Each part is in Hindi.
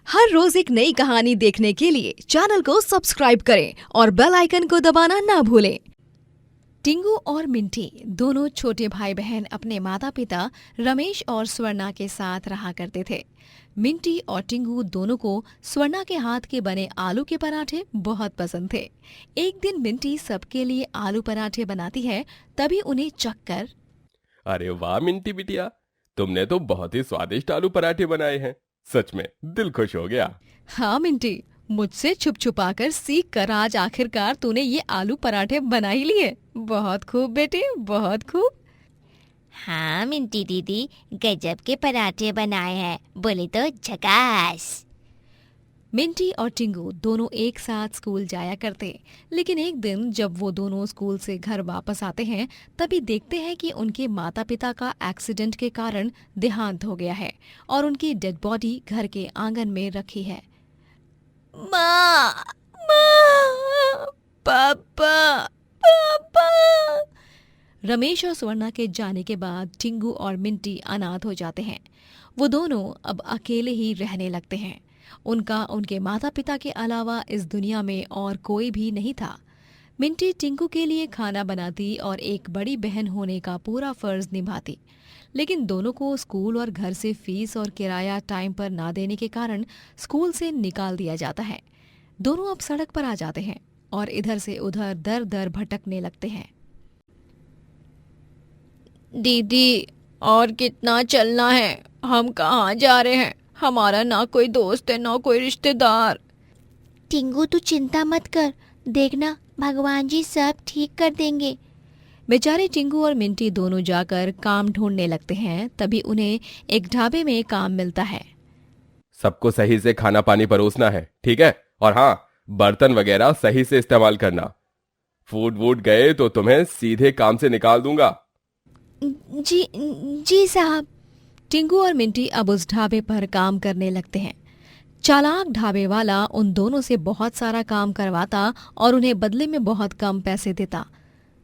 हर रोज एक नई कहानी देखने के लिए चैनल को सब्सक्राइब करें और बेल आइकन को दबाना ना भूलें। टिंगू और मिंटी दोनों छोटे भाई बहन अपने माता पिता रमेश और स्वर्णा के साथ रहा करते थे। मिंटी और टिंगू दोनों को स्वर्णा के हाथ के बने आलू के पराठे बहुत पसंद थे। एक दिन मिंटी सबके लिए आलू पराठे बनाती है, तभी उन्हें चक्कर। अरे वाह मिंटी बिटिया, तुमने तो बहुत ही स्वादिष्ट आलू पराठे बनाए हैं। सच में दिल खुश हो गया। हाँ मिंटी, मुझसे छुप छुपा कर सीख कर आज आखिरकार तूने ये आलू पराठे बना ही लिए। बहुत खूब बेटी, बहुत खूब। हाँ मिंटी दीदी, गजब के पराठे बनाए हैं, बोले तो झकास। मिंटी और टिंगू दोनों एक साथ स्कूल जाया करते, लेकिन एक दिन जब वो दोनों स्कूल से घर वापस आते हैं, तभी देखते हैं कि उनके माता पिता का एक्सीडेंट के कारण देहांत हो गया है और उनकी डेड बॉडी घर के आंगन में रखी है। माँ, माँ, पापा, पापा। रमेश और स्वर्णा के जाने के बाद टिंगू और मिंटी अनाथ हो जाते हैं। वो दोनों अब अकेले ही रहने लगते हैं। उनका उनके माता पिता के अलावा इस दुनिया में और कोई भी नहीं था। मिंटी टिंकू के लिए खाना बनाती और एक बड़ी बहन होने का पूरा फर्ज निभाती, लेकिन दोनों को स्कूल और घर से फीस और किराया टाइम पर ना देने के कारण स्कूल से निकाल दिया जाता है। दोनों अब सड़क पर आ जाते हैं और इधर से उधर दर दर भटकने लगते हैं। दीदी, और कितना चलना है? हम कहाँ जा रहे हैं? हमारा ना कोई दोस्त है ना कोई रिश्तेदार। टिंगू तू चिंता मत कर, देखना भगवान जी सब ठीक कर देंगे। बेचारे टिंगू और मिंटी दोनों जाकर काम ढूंढने लगते हैं। तभी उन्हें एक ढाबे में काम मिलता है। सबको सही से खाना पानी परोसना है, ठीक है? और हाँ, बर्तन वगैरह सही से इस्तेमाल करना। फूड वूड गए तो तुम्हें सीधे काम से निकाल दूंगा। जी साहब। टिंगू और मिंटी अब उस ढाबे पर काम करने लगते हैं। चालाक ढाबे वाला उन दोनों से बहुत सारा काम करवाता और उन्हें बदले में बहुत कम पैसे देता।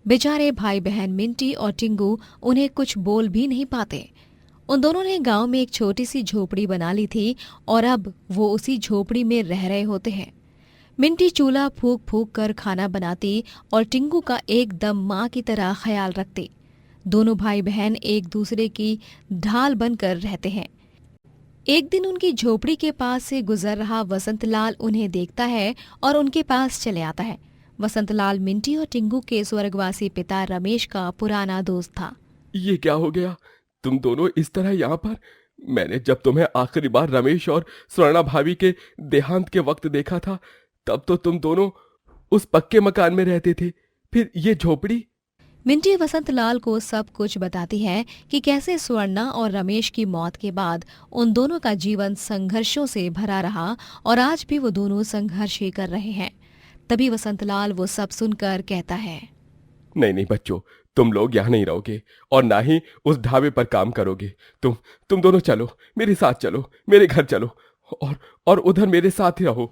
बेचारे भाई बहन मिंटी और टिंगू उन्हें कुछ बोल भी नहीं पाते। उन दोनों ने गांव में एक छोटी सी झोपड़ी बना ली थी और अब वो उसी झोपड़ी में रह रहे होते हैं। मिंटी चूल्हा फूंक फूंक कर खाना बनाती और टिंगू का एकदम माँ की तरह ख्याल रखती। दोनों भाई बहन एक दूसरे की ढाल बनकर रहते हैं। एक दिन उनकी झोपड़ी के पास से गुजर रहा वसंतलाल उन्हें देखता है और उनके पास चले आता है। वसंतलाल मिंटी और टिंगू के स्वर्गवासी पिता रमेश का पुराना दोस्त था। ये क्या हो गया? तुम दोनों इस तरह यहाँ पर? मैंने जब तुम्हें आखिरी बार रमेश और स्वर्णा भाभी के देहांत के वक्त देखा था, तब तो तुम दोनों उस पक्के मकान में रहते थे, फिर ये झोपड़ी। मिंटी वसंतलाल को सब कुछ बताती है कि कैसे स्वर्णा और रमेश की मौत के बाद उन दोनों का जीवन संघर्षों से भरा रहा और आज भी वो दोनों संघर्ष ही कर रहे हैं। तभी वसंतलाल वो सब सुनकर कहता है, नहीं नहीं बच्चों, तुम लोग यहाँ नहीं रहोगे और ना ही उस ढाबे पर काम करोगे। तुम दोनों चलो, मेरे साथ चलो, मेरे घर चलो और उधर मेरे साथ ही रहो।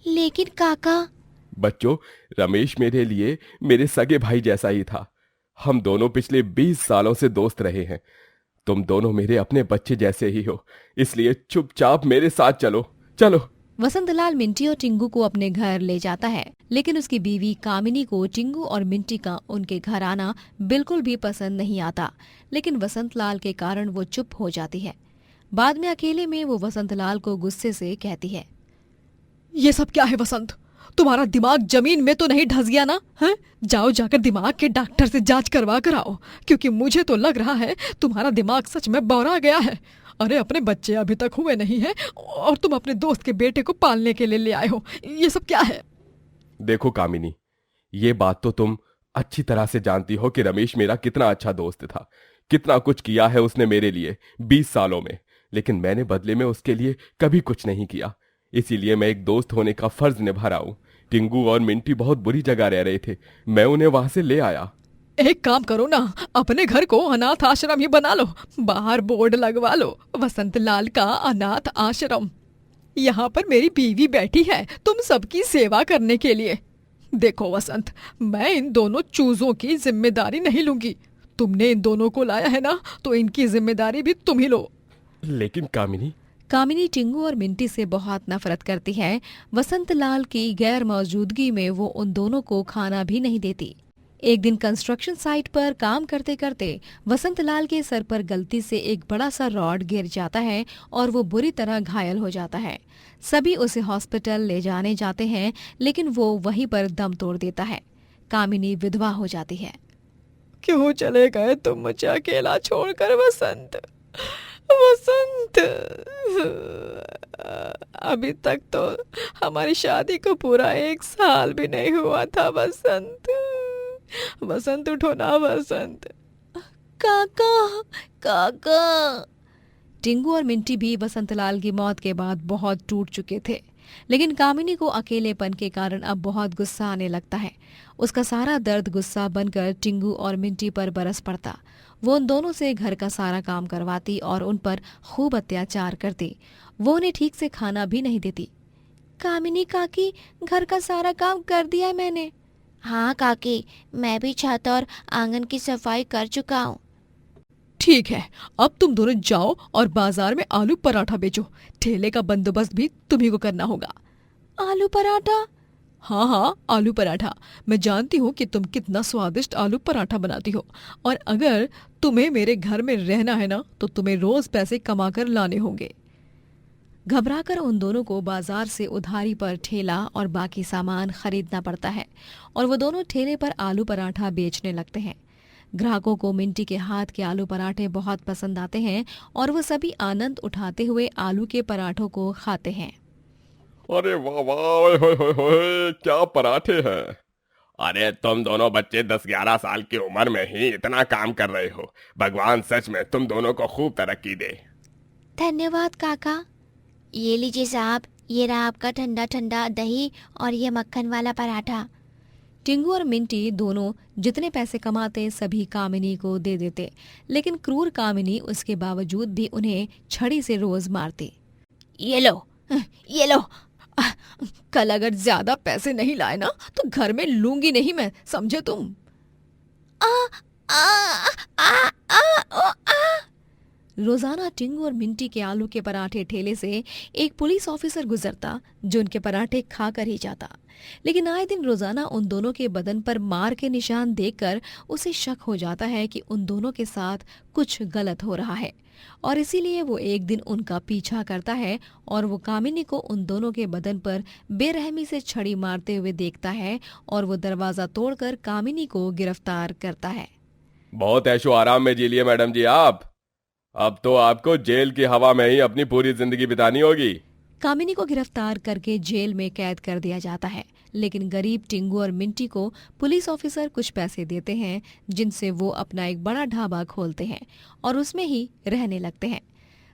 लेकिन काका। बच्चों, रमेश मेरे लिए मेरे सगे भाई जैसा ही था। हम दोनों पिछले 20 सालों से दोस्त रहे हैं। तुम दोनों मेरे अपने बच्चे जैसे ही हो, इसलिए चुपचाप मेरे साथ चलो चलो। वसंतलाल मिंटी और टिंगू को अपने घर ले जाता है, लेकिन उसकी बीवी कामिनी को टिंगू और मिंटी का उनके घर आना बिल्कुल भी पसंद नहीं आता। लेकिन वसंतलाल के कारण वो चुप हो जाती है। बाद में अकेले में वो वसंतलाल को गुस्से से कहती है, ये सब क्या है वसंत? तुम्हारा दिमाग जमीन में तो नहीं ढस गया ना? हैं? जाओ जाकर दिमाग के डॉक्टर से जांच करवा कर आओ, क्योंकि मुझे तो लग रहा है तुम्हारा दिमाग सच में बौरा गया है। अरे अपने बच्चे अभी तक हुए नहीं हैं और तुम अपने दोस्त के बेटे को पालने के लिए ले आए हो। ये सब क्या है? देखो कामिनी, ये बात तो तुम अच्छी तरह से जानती हो कि रमेश मेरा कितना अच्छा दोस्त था। कितना कुछ किया है उसने मेरे लिए 20 सालों में, लेकिन मैंने बदले में उसके लिए कभी कुछ नहीं किया। इसीलिए मैं एक दोस्त होने का फर्ज निभा रहा हूं। टिंगू और मिंटी बहुत बुरी जगह रह रहे थे, मैं उन्हें वहां से ले आया। एक काम करो ना, अपने घर को अनाथ आश्रम ही बना लो। बाहर बोर्ड लगवा लो, वसंतलाल का अनाथ आश्रम। यहाँ पर मेरी बीवी बैठी है तुम सबकी सेवा करने के लिए। देखो वसंत, मैं इन दोनों चूजों की जिम्मेदारी नहीं लूंगी। तुमने इन दोनों को लाया है ना, तो इनकी जिम्मेदारी भी तुम ही लो। लेकिन कामिनी, कामिनी टिंगू और मिंटी से बहुत नफरत करती है। वसंत लाल की गैर मौजूदगी में वो उन दोनों को खाना भी नहीं देती। एक दिन कंस्ट्रक्शन साइट पर काम करते करते वसंत लाल के सर पर गलती से एक बड़ा सा रॉड गिर जाता है और वो बुरी तरह घायल हो जाता है। सभी उसे हॉस्पिटल ले जाने जाते हैं, लेकिन वो वहीं पर दम तोड़ देता है। कामिनी विधवा हो जाती है। क्यों चले गए तुम मुझे अकेला छोड़कर वसंत? वसंत, अभी तक तो हमारी शादी को पूरा 1 साल भी नहीं हुआ था। वसंत, वसंत उठो ना वसंत। काका, काका। टिंगू और मिंटी भी वसंतलाल की मौत के बाद बहुत टूट चुके थे, लेकिन कामिनी को अकेलेपन के कारण अब बहुत गुस्सा आने लगता है। उसका सारा दर्द गुस्सा बनकर टिंगू और मिंटी पर बरस पड़ता। वो उन दोनों से घर का सारा काम करवाती और उन पर खूब अत्याचार करती। वो उन्हें ठीक से खाना भी नहीं देती। कामिनी काकी, घर का सारा काम कर दिया है मैंने। हाँ काकी, मैं भी छत और आंगन की सफाई कर चुका हूँ। ठीक है, अब तुम दोनों जाओ और बाजार में आलू पराठा बेचो। ठेले का बंदोबस्त भी तुम्ही को करना होगा। आलू पराठा? हाँ हाँ, आलू पराठा। मैं जानती हूँ कि तुम कितना स्वादिष्ट आलू पराठा बनाती हो, और अगर तुम्हें मेरे घर में रहना है ना, तो तुम्हें रोज पैसे कमा कर लाने होंगे। घबराकर उन दोनों को बाजार से उधारी पर ठेला और बाकी सामान खरीदना पड़ता है और वो दोनों ठेले पर आलू पराठा बेचने लगते हैं। ग्राहकों को मिंटी के हाथ के आलू पराठे बहुत पसंद आते हैं और वो सभी आनंद उठाते हुए आलू के पराठों को खाते हैं। अरे वाह वाह, ओए होए होए होए, क्या पराठे हैं। अरे तुम दोनों बच्चे 10-11 साल की उम्र में ही इतना काम कर रहे हो। भगवान सच में तुम दोनों को खूब तरक्की दे। धन्यवाद काका। ये लीजिए साहब, ये रहा आपका ठंडा ठंडा दही और ये मक्खन वाला पराठा। टिंगू और मिंटी दोनों जितने पैसे कमाते सभी कामिनी को दे देते, लेकिन क्रूर कामिनी उसके बावजूद भी उन्हें छड़ी से रोज मारती। ये लो, ये लो। कल अगर ज्यादा पैसे नहीं लाए ना, तो घर में लूंगी नहीं मैं, समझे तुम? आ आ आ आ ओ आ। रोजाना टिंगू और मिंटी के आलू के पराठे ठेले से एक पुलिस ऑफिसर गुजरता जो उनके पराठे खाकर ही जाता, लेकिन आए दिन रोजाना उन दोनों के बदन पर मार के निशान देखकर उसे शक हो जाता है कि उन दोनों के साथ कुछ गलत हो रहा है, और इसीलिए वो एक दिन उनका पीछा करता है और वो कामिनी को उन दोनों के बदन पर बेरहमी से छड़ी मारते हुए देखता है और वो दरवाजा तोड़कर कामिनी को गिरफ्तार करता है। बहुत ऐशो आराम में जी लिए मैडम जी आप। अब तो आपको जेल की हवा में ही अपनी पूरी जिंदगी बितानी होगी। कामिनी को गिरफ्तार करके जेल में कैद कर दिया जाता है, लेकिन गरीब टिंगू और मिंटी को पुलिस ऑफिसर कुछ पैसे देते हैं जिनसे वो अपना एक बड़ा ढाबा खोलते हैं और उसमें ही रहने लगते हैं।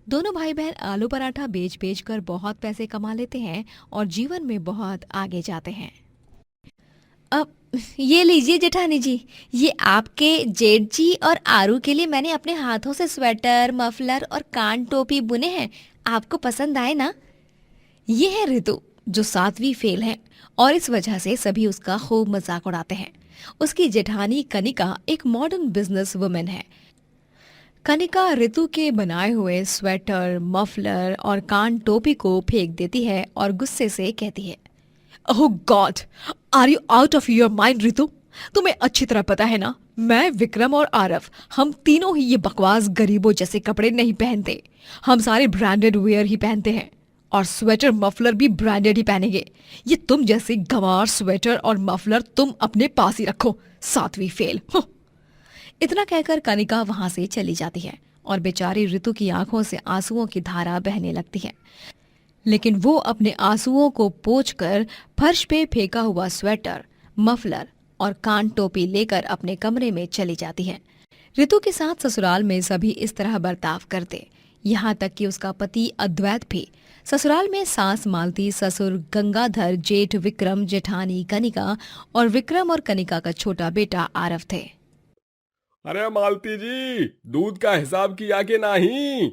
दोनों भाई बहन आलू पराठा बेच बेच कर बहुत पैसे कमा लेते हैं और जीवन में बहुत आगे जाते हैं। अब ये लीजिए जेठानी जी, ये आपके जेठ जी और आरू के लिए मैंने अपने हाथों से स्वेटर, मफलर और कान टोपी बुने हैं। आपको पसंद आए ना? ये है ऋतु, जो 7वीं फेल है और इस वजह से सभी उसका खूब मजाक उड़ाते हैं। उसकी जेठानी कनिका एक मॉडर्न बिजनेस वुमेन है। कनिका ऋतु के बनाए हुए स्वेटर, मफलर और कान टोपी को फेंक देती है और गुस्से से कहती है, oh God, are you out of your mind Ritu? तुम्हें अच्छी तरह पता है ना, मैं, विक्रम और आरव, हम तीनों ही ये बकवास गरीबों जैसे कपड़े नहीं पहनते। हम सारे ब्रांडेड वेयर ही पहनते हैं और स्वेटर मफलर भी ब्रांडेड ही पहनेंगे। ये तुम जैसे गंवार स्वेटर और मफलर तुम अपने पास ही रखो। 7वीं फेल। इतना कहकर कनिका वहां से चली जाती है और बेचारी ऋतु की आंखों से आंसुओं की धारा बहने लगती है, लेकिन वो अपने आंसुओं को पोंछकर फर्श पे फेंका हुआ स्वेटर, मफलर और कान टोपी लेकर अपने कमरे में चली जाती है। ऋतु के साथ ससुराल में सभी इस तरह बर्ताव करते, यहाँ तक कि उसका पति अद्वैत भी। ससुराल में सास मालती, ससुर गंगाधर, जेठ विक्रम, जेठानी कनिका और विक्रम और कनिका का छोटा बेटा आरव थे। अरे मालती जी, दूध का हिसाब किया कि नहीं?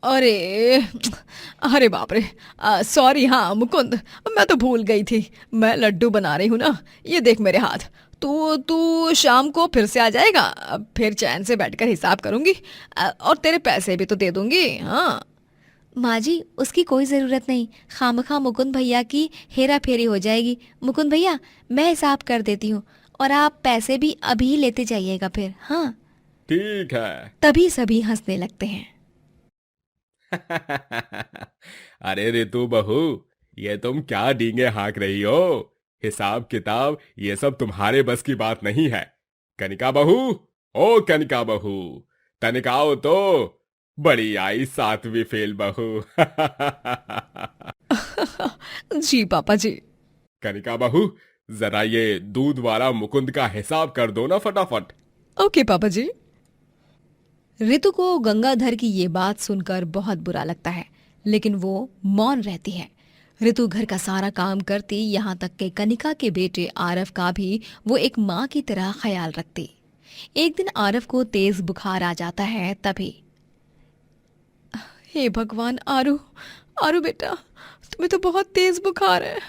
अरे बाप रे, सॉरी। हाँ मुकुंद, मैं तो भूल गई थी। मैं लड्डू बना रही हूँ ना, ये देख मेरे हाथ। तू शाम को फिर से आ जाएगा, फिर चैन से बैठकर हिसाब करूंगी और तेरे पैसे भी तो दे दूंगी। हाँ माँ जी, उसकी कोई जरूरत नहीं। खामखा मुकुंद भैया की हेरा फेरी हो जाएगी। मुकुंद भैया, मैं हिसाब कर देती हूँ और आप पैसे भी अभी लेते जाइएगा फिर। हाँ। ठीक है। तभी सभी हंसने लगते हैं। अरे रितु बहू, ये तुम क्या डींगे हाँक रही हो? हिसाब किताब ये सब तुम्हारे बस की बात नहीं है। कनिका बहू, ओ कनिका बहू, तनिक आओ तो। बड़ी आई सातवीं फेल बहू। जी पापा जी। कनिका बहू, जरा ये दूध वाला मुकुंद का हिसाब कर दो ना फटाफट। ओके पापा जी। ऋतु को गंगाधर की ये बात सुनकर बहुत बुरा लगता है, लेकिन वो मौन रहती है। ऋतु घर का सारा काम करती, यहाँ तक कि कनिका के बेटे आरव का भी वो एक माँ की तरह ख्याल रखती। एक दिन आरव को तेज बुखार आ जाता है। तभी हे भगवान, आरू, आरू बेटा, तुम्हें तो बहुत तेज बुखार है।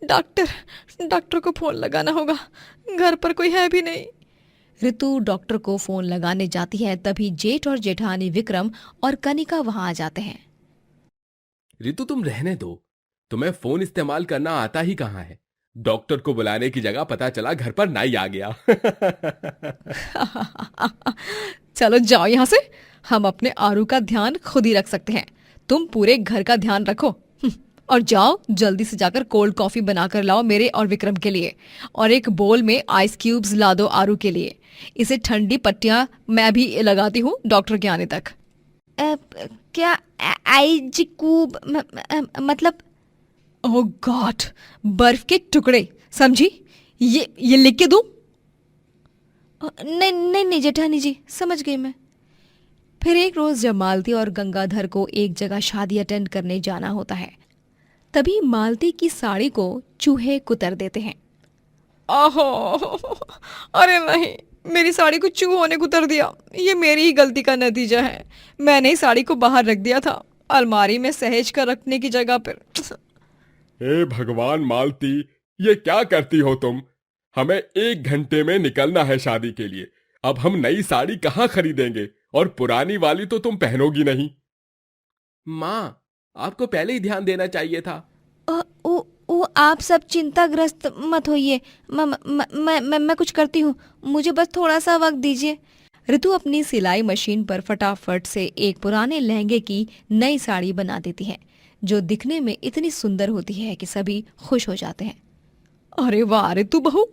डॉक्टर को फोन लगाना होगा। घर पर कोई है भी नहीं। ऋतु डॉक्टर को फोन लगाने जाती है। तभी जेठ और जेठानी विक्रम और कनिका वहां आ जाते हैं। रितु तुम रहने दो, तुम्हें फोन इस्तेमाल करना आता ही कहाँ है। डॉक्टर को बुलाने की जगह पता चला घर पर नाई आ गया। चलो जाओ यहाँ से। हम अपने आरू का ध्यान खुद ही रख सकते हैं। तुम पूरे घर का ध्यान रखो। और जाओ जल्दी से जाकर कोल्ड कॉफी बनाकर लाओ मेरे और विक्रम के लिए, और एक बोल में आइस क्यूब्स ला दो आरू के लिए। इसे ठंडी पट्टियां मैं भी लगाती हूँ डॉक्टर के आने तक। क्या आइज कूब मतलब? ओह गॉड, बर्फ के टुकड़े, समझी? ये लिख के दूं? नहीं नहीं नहीं जेठानी जी, समझ गई मैं। फिर एक रोज जब मालती और गंगाधर को एक जगह शादी अटेंड करने जाना होता है, तभी मालती की साड़ी को चूहे कुतर देते हैं। आहो, अरे नहीं, मेरी साड़ी को चूहों ने कुतर दिया। ये मेरी ही गलती का नतीजा है। मैंने ही साड़ी को बाहर रख दिया था, अलमारी में सहेज कर रखने की जगह पर। हे भगवान मालती, ये क्या करती हो तुम? हमें 1 घंटे में निकलना है शादी के लिए। अब हम नई साड़ी कहाँ खरीदेंगे, और पुरानी वाली तो तुम पहनोगी नहीं। माँ, आपको पहले ही ध्यान देना चाहिए था। वो आप सब चिंताग्रस्त मत होइए। मैं कुछ करती हूँ, मुझे बस थोड़ा सा वक्त दीजिए। ऋतु अपनी सिलाई मशीन पर फटाफट से एक पुराने लहंगे की नई साड़ी बना देती है, जो दिखने में इतनी सुंदर होती है कि सभी खुश हो जाते हैं। अरे वाह ऋतु बहू,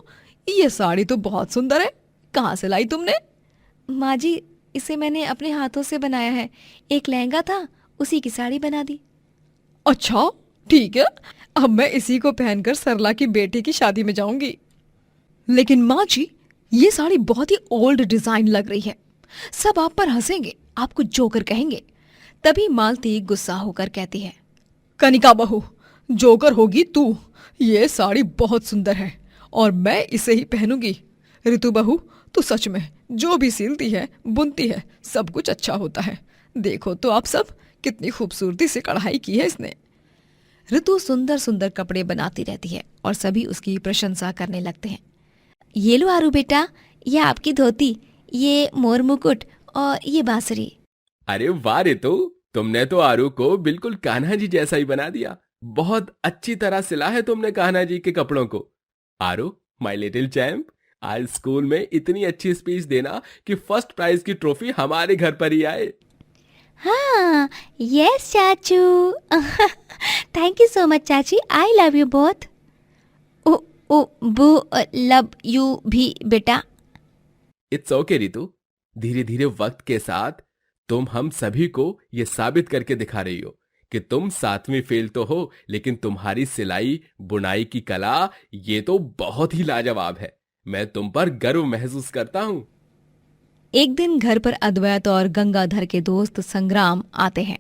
ये साड़ी तो बहुत सुंदर है। कहाँ से लाई तुमने? माँ जी, इसे मैंने अपने हाथों से बनाया है। एक लहंगा था, उसी की साड़ी बना दी। अच्छा ठीक है, अब मैं इसी को पहनकर सरला की बेटी की शादी में जाऊंगी। लेकिन माँ जी, ये साड़ी बहुत ही ओल्ड डिजाइन लग रही है। सब आप पर हंसेंगे, आपको जोकर कहेंगे। तभी मालती गुस्सा होकर कहती है, कनिका बहू, जोकर होगी तू। ये साड़ी बहुत सुंदर है और मैं इसे ही पहनूंगी। ऋतु बहू, तू सच में जो भी सिलती है, बुनती है, सब कुछ अच्छा होता है। देखो तो आप सब, कितनी खूबसूरती से कढ़ाई की है इसने। ऋतु सुंदर सुंदर कपड़े बनाती रहती है और सभी उसकी प्रशंसा करने लगते हैं। ये लो आरू बेटा, ये आपकी धोती, ये मोर मुकुट और ये बांसुरी। अरे वाह रितु, तुमने तो आरू को बिल्कुल कान्हा जी जैसा ही बना दिया। बहुत अच्छी तरह सिला है तुमने कान्हा जी के कपड़ों को। आरू, माय लिटिल चैम्प, आज स्कूल में इतनी अच्छी स्पीच देना कि फर्स्ट प्राइज की ट्रॉफी हमारे घर पर ही आए। हाँ, यस चाचू। थैंक यू सो मच चाची, आई लव यू बोथ। ओ बू लव यू भी बेटा। इट्स ओके रितु, धीरे धीरे वक्त के साथ तुम हम सभी को ये साबित करके दिखा रही हो कि तुम 7वीं फेल तो हो, लेकिन तुम्हारी सिलाई बुनाई की कला ये तो बहुत ही लाजवाब है। मैं तुम पर गर्व महसूस करता हूँ। एक दिन घर पर अद्वैत और गंगाधर के दोस्त संग्राम आते हैं,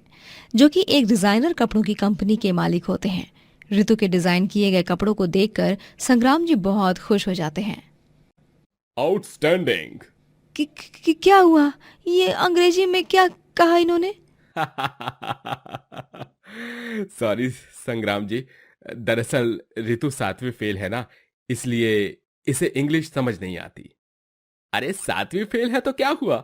जो कि एक डिजाइनर कपड़ों की कंपनी के मालिक होते हैं। ऋतु के डिजाइन किए गए कपड़ों को देखकर संग्राम जी बहुत खुश हो जाते हैं। आउटस्टैंडिंग। क्या हुआ? ये अंग्रेजी में क्या कहा इन्होंने? सॉरी संग्राम जी, दरअसल ऋतु 7वीं फेल है ना, इसलिए इसे इंग्लिश समझ नहीं आती। अरे 7वीं फेल है तो क्या हुआ?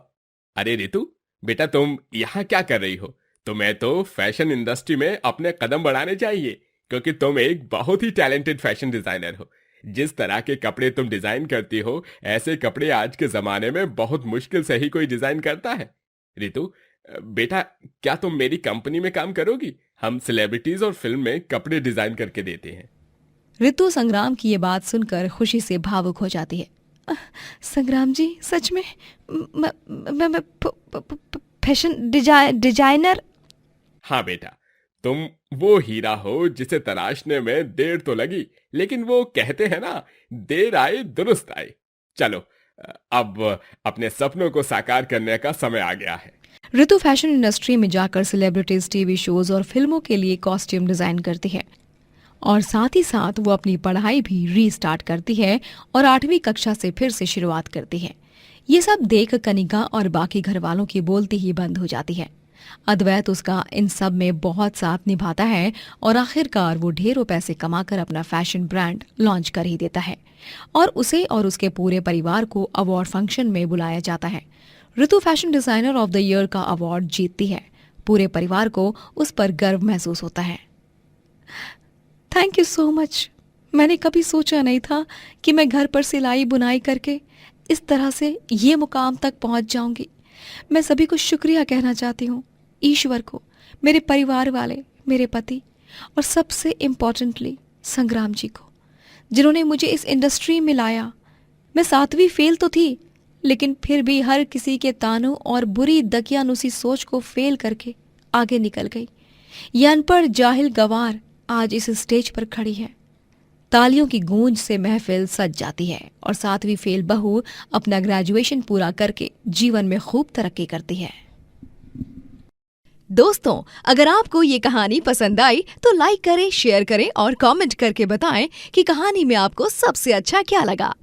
अरे ऋतु बेटा, तुम यहाँ क्या कर रही हो? तुम्हें तो फैशन इंडस्ट्री में अपने कदम बढ़ाने चाहिए, क्योंकि तुम एक बहुत ही टैलेंटेड फैशन डिजाइनर हो। जिस तरह के कपड़े तुम डिजाइन करती हो, ऐसे कपड़े आज के जमाने में बहुत मुश्किल से ही कोई डिजाइन करता है। रितु बेटा, क्या तुम मेरी कंपनी में काम करोगी? हम सेलिब्रिटीज और फिल्म में कपड़े डिजाइन करके देते हैं। ऋतु संग्राम की ये बात सुनकर खुशी से भावुक हो जाती है। संग्राम जी, सच में मैं फैशन डिजाइनर? हाँ बेटा, तुम वो हीरा हो जिसे तराशने में देर तो लगी, लेकिन वो कहते हैं ना, देर आए दुरुस्त आए। चलो अब अपने सपनों को साकार करने का समय आ गया है। ऋतु फैशन इंडस्ट्री में जाकर सेलिब्रिटीज, टीवी शोज और फिल्मों के लिए कॉस्ट्यूम डिजाइन करती है और साथ ही साथ वो अपनी पढ़ाई भी रीस्टार्ट करती है और 8वीं कक्षा से फिर से शुरुआत करती है। ये सब देख कनिका और बाकी घर वालों की बोलती ही बंद हो जाती है। अद्वैत उसका इन सब में बहुत साथ निभाता है और आखिरकार वो ढेरों पैसे कमाकर अपना फैशन ब्रांड लॉन्च कर ही देता है और उसे और उसके पूरे परिवार को अवार्ड फंक्शन में बुलाया जाता है। Ritu fashion designer of the year का अवार्ड जीतती है। पूरे परिवार को उस पर गर्व महसूस होता है। Thank you so much. मैंने कभी सोचा नहीं था कि मैं घर पर सिलाई बुनाई करके इस तरह से ये मुकाम तक पहुंच जाऊंगी। मैं सभी को शुक्रिया कहना चाहती हूँ, ईश्वर को, मेरे परिवार वाले, मेरे पति और सबसे इम्पोर्टेंटली संग्राम जी को, जिन्होंने मुझे इस इंडस्ट्री में लाया। मैं 7वीं फेल तो थी, लेकिन फिर भी हर किसी के तानों और बुरी दकियानुसी सोच को फेल करके आगे निकल गई। ये अनपढ़ जाहिल गवार आज इस स्टेज पर खड़ी है। तालियों की गूंज से महफिल सज जाती है और 7वीं फेल बहू अपना ग्रेजुएशन पूरा करके जीवन में खूब तरक्की करती है। दोस्तों, अगर आपको ये कहानी पसंद आई तो लाइक करें, शेयर करें और कमेंट करके बताएं कि कहानी में आपको सबसे अच्छा क्या लगा।